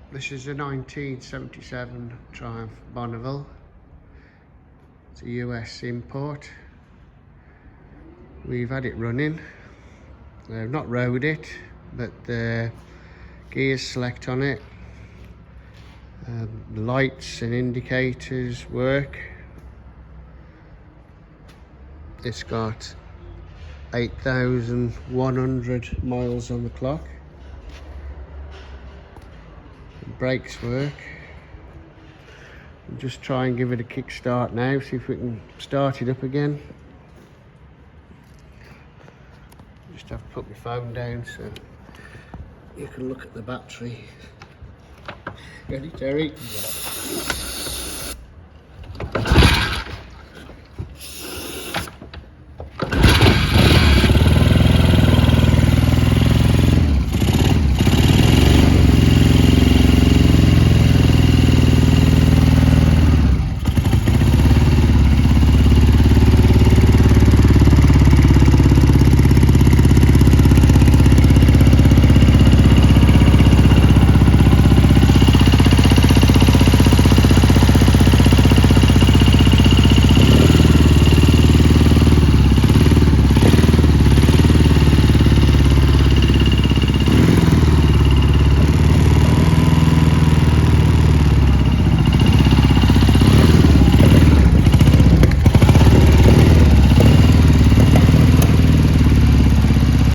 This is a 1977 Triumph Bonneville. It's a US import. We've had it running. I've not rode it, but the gears select on it. The lights and indicators work. It's got 8,100 miles on the clock. The brakes work. We'll just try and give it a kick start now, see if we can start it up again. Just have to put my phone down so you can look at the battery. Ready, Terry? Yeah.